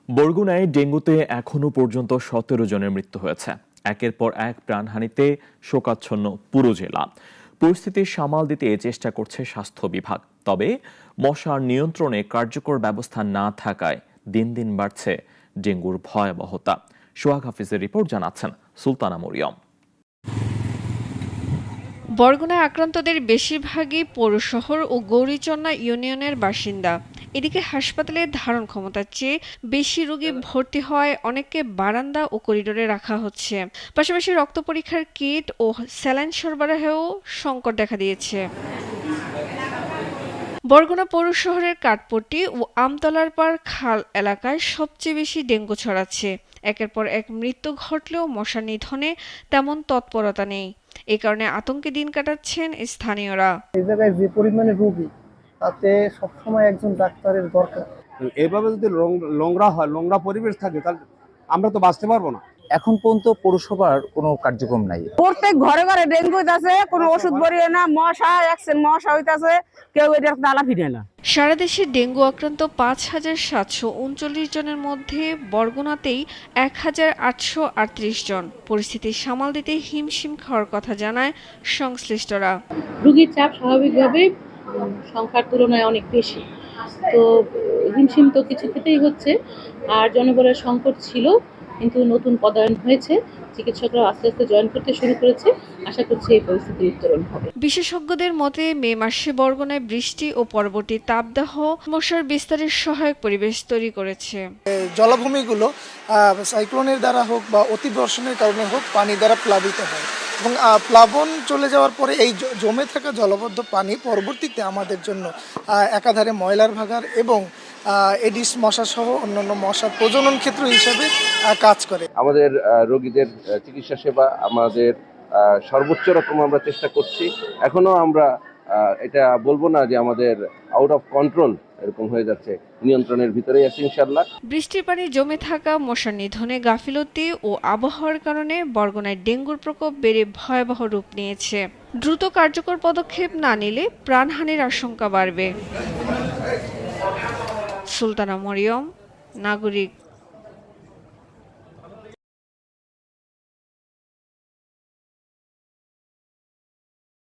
বরগুনায় ডেঙ্গুতে এখনো পর্যন্ত ১৭ জনের মৃত্যু হয়েছে। একের পর এক প্রাণহানিতে শোকাচ্ছন্ন পুরো জেলা। পরিস্থিতি সামাল দিতে চেষ্টা করছে স্বাস্থ্য বিভাগ, তবে মশার নিয়ন্ত্রণে কার্যকর ব্যবস্থা না থাকায় দিন দিন বাড়ছে ডেঙ্গুর ভয়াবহতা। সোহাগ হাফিজের রিপোর্ট জানাচ্ছেন সুলতানা মরিয়ম। বরগুনায় আক্রান্তদের বেশিরভাগই পৌর শহর ও গৌরীচন্না ইউনিয়নের বাসিন্দা। এদিকে হাসপাতালে ধারণ ক্ষমতার চেয়ে বেশি রোগী ভর্তি হওয়ায় অনেককে বারান্দা ও করিডোরে রাখা হচ্ছে। পাশাপাশি রক্ত পরীক্ষার কিট ও স্যালাইন সরবরাহেও সংকট দেখা দিয়েছে। বরগুনা পৌর শহরের কাঠপট্টি ও আমতলার পাড় খাল এলাকায় সবচেয়ে বেশি ডেঙ্গু ছড়াচ্ছে। একের পর এক মৃত্যু ঘটলেও মশা নিধনে তেমন তৎপরতা নেই। এ কারণে আতঙ্কে দিন কাটাচ্ছেন স্থানীয়রা। এই জায়গায় যে পরিমাণে রোগী, তাতে সবসময় একজন ডাক্তারের দরকার। এভাবে যদি নোংরা পরিবেশ থাকে তাহলে আমরা তো বাঁচতে পারবো না। এখন পর্যন্ত পৌরসভার কোনো কার্যক্রম নাই। প্রত্যেক ঘরে ঘরে ডেঙ্গু হইতাছে, কোনো ওষুধ বড়িয়ে না, মশা হইতাছে, কেউ এটার নালা ফিরে না। সারা দেশে ডেঙ্গু আক্রান্ত ৫,৭৩৯ জনের মধ্যে বরগুনাতেই ১,৮৩৮ জন। পরিস্থিতি সামাল দিতে হিমশিম খাওয়ার কথা জানায় সংশ্লিষ্টরা। রোগীর চাপ স্বাভাবিকভাবেই সংখ্যার তুলনায় অনেক বেশি, তো হিমশিম তো কিছু খেতেই হচ্ছে। আর জনবলের সংকট ছিল, কিন্তু নতুন পদায়ন হয়েছে, চিকিৎসকরা আস্তে আস্তে জয়েন করতে শুরু করেছে। আশা করছি এই পরিস্থিতির উত্তরণ হবে। বিশেষজ্ঞদের মতে মে মাসে বরগুনায় বৃষ্টি ও পরবর্তী তাপদাহ মশার বিস্তারের সহায়ক পরিবেশ তৈরি করেছে। জলাভূমিগুলো সাইক্লোনের দ্বারা হোক বা অতিবর্ষণের কারণে হোক পানি দ্বারা প্লাবিত হয়, এবং প্লাবন চলে যাওয়ার পরে এই জমে থাকা জলবদ্ধ পানি পরবর্তীতে আমাদের জন্য একাধারে ময়লার ভাগার এবং এডিস মশা সহ অন্যান্য মশার প্রজনন ক্ষেত্র হিসেবে কাজ করে। আমাদের রোগীদের চিকিৎসা সেবা আমাদের সর্বোচ্চ রকম আমরা চেষ্টা করছি। এখনো আমরা এটা বলবো না যে আমাদের আউট অফ কন্ট্রোল এরকম হয়ে যাচ্ছে, নিয়ন্ত্রণের ভিতরেই আছে ইনশাআল্লাহ। বৃষ্টির পানি জমে থাকা, মশা নিধনে গাফিলতি ও আবহাওয়ার কারণে বরগুনায় ডেঙ্গুর প্রকোপ বেড়ে ভয়াবহ রূপ নিয়েছে। দ্রুত কার্যকর পদক্ষেপ না নিলে প্রাণহানির আশঙ্কা বাড়বে। সুলতানা মরিয়ম, নাগরিক।